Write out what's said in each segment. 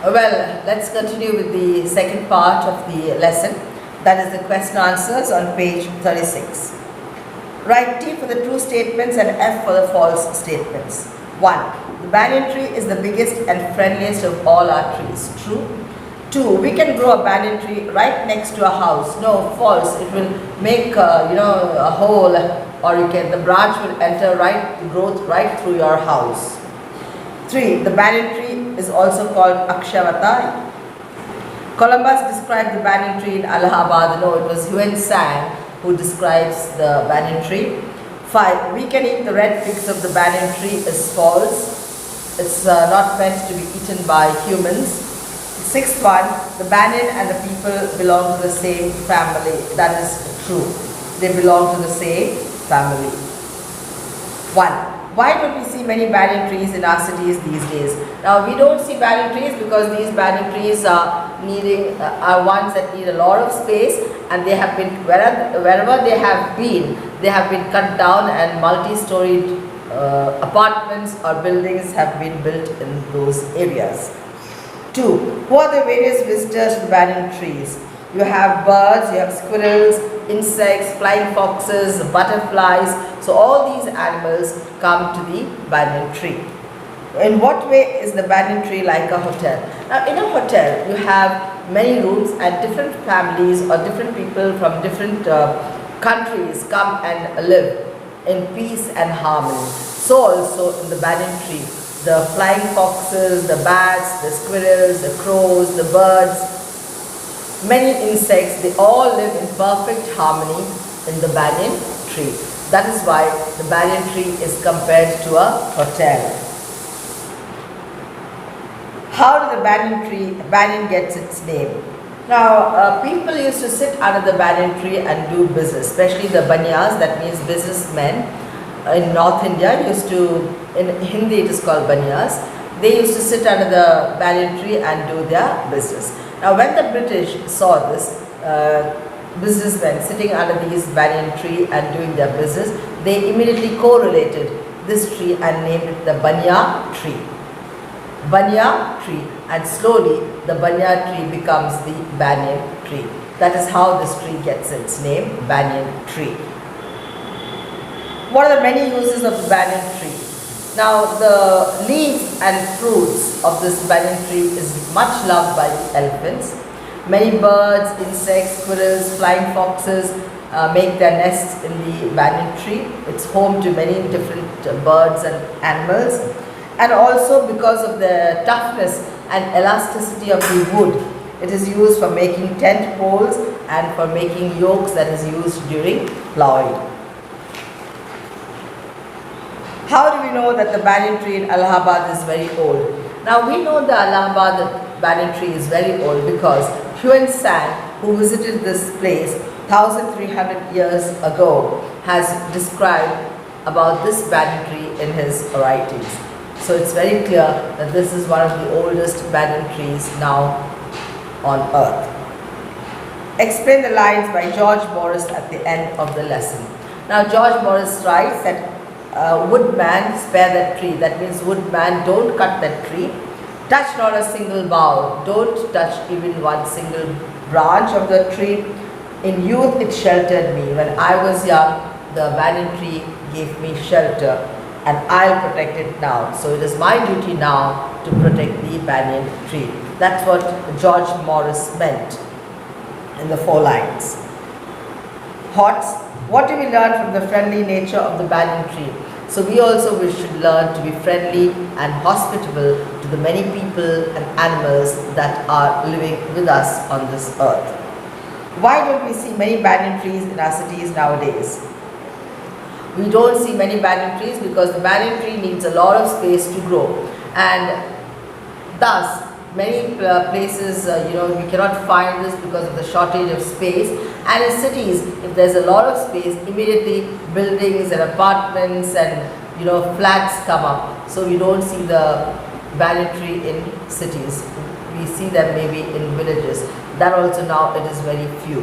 Well, let's continue with the second part of the lesson. That is the question answers on page 36. Write T for the true statements and F for the false statements. 1. The banyan tree is the biggest and friendliest of all our trees. True. 2. We can grow a banyan tree right next to a house. No, false. It will make a hole, or the branch will enter growth right through your house. 3. The banyan tree is also called Akshavatai. Columbus described the banyan tree in Allahabad. No, it was Yuan Sang who describes the banyan tree. 5. We can eat the red figs of the banyan tree is false. It's not meant to be eaten by humans. 6th one, the banyan and the people belong to the same family. That is true. They belong to the same family. 1. Why don't we see many banyan trees in our cities these days? Now, we don't see banyan trees because these banyan trees are ones that need a lot of space, and they have been, wherever they have been cut down, and multi-storied apartments or buildings have been built in those areas. 2. Who are the various visitors to the banyan trees? You have birds, you have squirrels, insects, flying foxes, butterflies. So all these animals come to the banyan tree. In what way is the banyan tree like a hotel? Now, in a hotel, you have many rooms, and different families or different people from different countries come and live in peace and harmony. So also in the banyan tree, the flying foxes, the bats, the squirrels, the crows, the birds, many insects, they all live in perfect harmony in the banyan tree. That is why the banyan tree is compared to a hotel. How did the banyan gets its name? Now, people used to sit under the banyan tree and do business, especially the banyas, that means businessmen. In North India, in Hindi it is called banyas. They used to sit under the banyan tree and do their business. Now, when the British saw this, businessmen sitting under this banyan tree and doing their business, they immediately correlated this tree and named it the Banyan tree. Banyan tree, and slowly the banyan tree becomes the banyan tree. That is how this tree gets its name, banyan tree. What are the many uses of the banyan tree? Now, the leaves and fruits of this banyan tree is much loved by the elephants. Many birds, insects, squirrels, flying foxes make their nests in the banyan tree. It's home to many different birds and animals. And also because of the toughness and elasticity of the wood, it is used for making tent poles and for making yokes that is used during plowing. How do we know that the banyan tree in Allahabad is very old? Now, we know the Allahabad banyan tree is very old because Yuan Sang, who visited this place 1300 years ago, has described about this banyan tree in his writings. So it's very clear that this is one of the oldest banyan trees now on earth. Explain the lines by George Morris at the end of the lesson. Now, George Morris writes that woodman, spare that tree. That means woodman, don't cut that tree. Touch not a single bough. Don't touch even one single branch of the tree. In youth it sheltered me. When I was young, the banyan tree gave me shelter, and I'll protect it now. So it is my duty now to protect the banyan tree. That's what George Morris meant in the 4 lines. Hots. What do we learn from the friendly nature of the banyan tree? So we also should learn to be friendly and hospitable to the many people and animals that are living with us on this earth. Why don't we see many banyan trees in our cities nowadays? We don't see many banyan trees because the banyan tree needs a lot of space to grow, and thus many places we cannot find this because of the shortage of space. And in cities, if there's a lot of space, immediately buildings and apartments and flats come up. So we don't see the banyan tree in cities. We see them maybe in villages. That also now it is very few.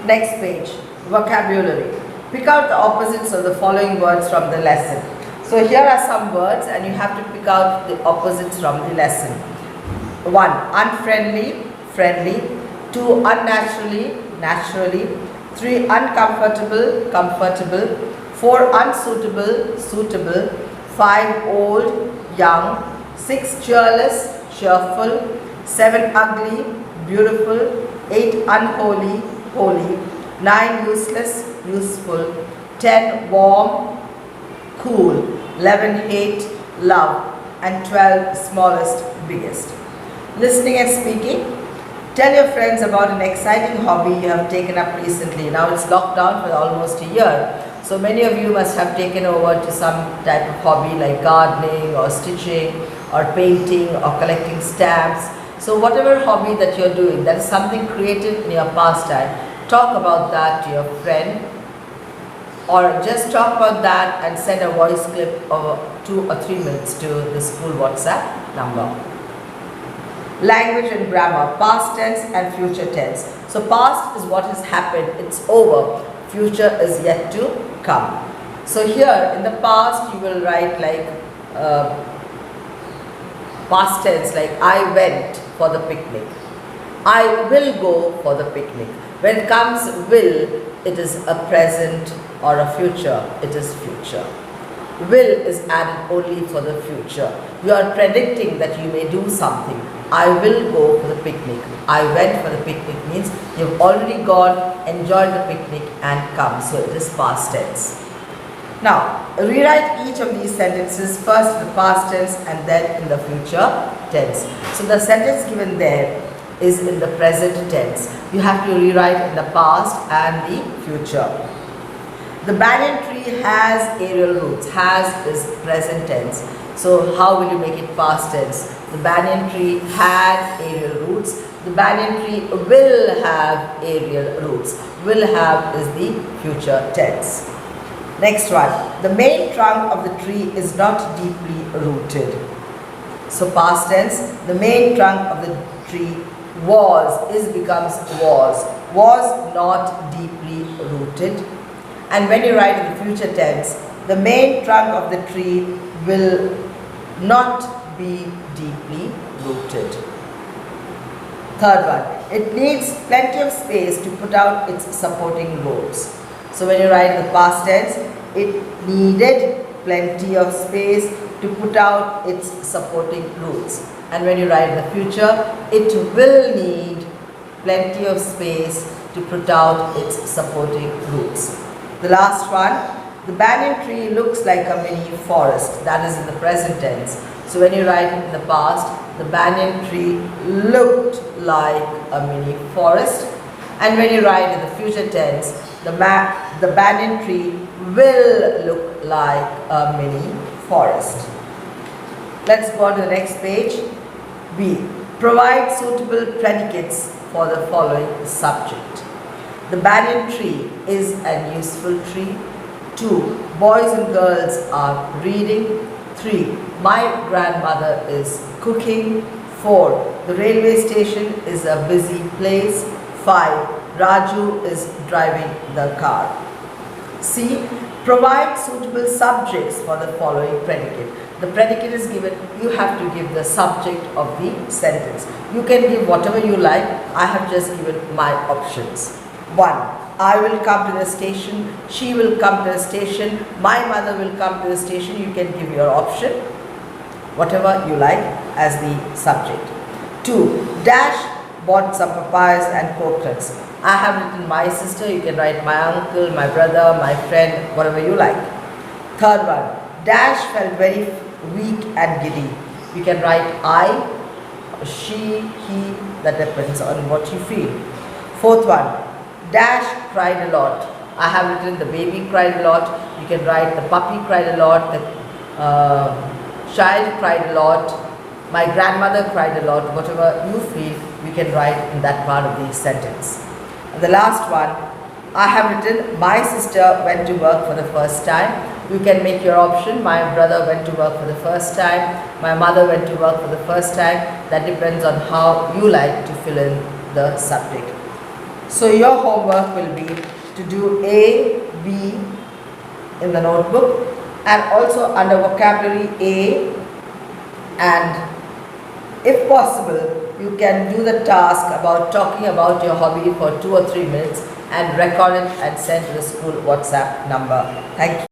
Next page, vocabulary. Pick out the opposites of the following words from the lesson. So here are some words and you have to pick out the opposites from the lesson. 1. Unfriendly, friendly. 2. Unnaturally, naturally. 3. Uncomfortable, comfortable. 4. Unsuitable, suitable. 5. Old, young. 6. Cheerless, cheerful. 7. Ugly, beautiful. 8. Unholy, holy. 9. Useless, useful. 10. Warm, cool. 11. Hate, love. And 12. Smallest, biggest. Listening and speaking. Tell your friends about an exciting hobby you have taken up recently. Now it's locked down for almost a year. So many of you must have taken over to some type of hobby like gardening or stitching or painting or collecting stamps. So whatever hobby that you're doing, that is something creative in your pastime, talk about that to your friend, or just talk about that and send a voice clip of 2 or 3 minutes to the school WhatsApp number. Language and grammar, past tense and future tense. So past is what has happened, it's over. Future is yet to come. So here in the past you will write like past tense, like I went for the picnic. I will go for the picnic. When it comes will, it is a present or a future, it is future. Will is added only for the future. You are predicting that you may do something. I will go for the picnic. I went for the picnic means you've already gone, enjoyed the picnic and come. So it is past tense. Now rewrite each of these sentences first in the past tense and then in the future tense. So the sentence given there is in the present tense. You have to rewrite in the past and the future. The banyan tree has aerial roots. Has is present tense. So how will you make it past tense? The banyan tree had aerial roots. The banyan tree will have aerial roots. Will have is the future tense. Next one. The main trunk of the tree is not deeply rooted. So past tense. The main trunk of the tree becomes was not deeply rooted. And when you write in the future tense, the main trunk of the tree will not be deeply rooted. Third one, it needs plenty of space to put out its supporting roots. So when you write in the past tense, it needed plenty of space to put out its supporting roots. And when you write in the future, it will need plenty of space to put out its supporting roots. The last one, the banyan tree looks like a mini forest. That is in the present tense. So when you write in the past, the banyan tree looked like a mini forest. And when you write in the future tense, the banyan tree will look like a mini forest. Let's go on to the next page. B. Provide suitable predicates for the following subject. The banyan tree is an useful tree. 2. Boys and girls are reading. 3. My grandmother is cooking. 4. The railway station is a busy place. 5. Raju is driving the car. C. Provide suitable subjects for the following predicate. The predicate is given, you have to give the subject of the sentence. You can give whatever you like. I have just given my options. 1. I will come to the station. She will come to the station. My mother will come to the station. You can give your option, whatever you like as the subject. 2. Dash bought some papayas and coconuts. I have written my sister. You can write my uncle, my brother, my friend, whatever you like. Third one. Dash felt very weak and giddy. You can write I, she, he, that depends on what you feel. Fourth one. Dash cried a lot. I have written the baby cried a lot. You can write the puppy cried a lot, the child cried a lot, my grandmother cried a lot. Whatever you feel, you can write in that part of the sentence. And the last one, I have written my sister went to work for the first time. You can make your option. My brother went to work for the first time. My mother went to work for the first time. That depends on how you like to fill in the subject. So your homework will be to do A, B in the notebook, and also under vocabulary A and If possible, you can do the task about talking about your hobby for 2 or 3 minutes and record it and send to the school WhatsApp number. Thank you.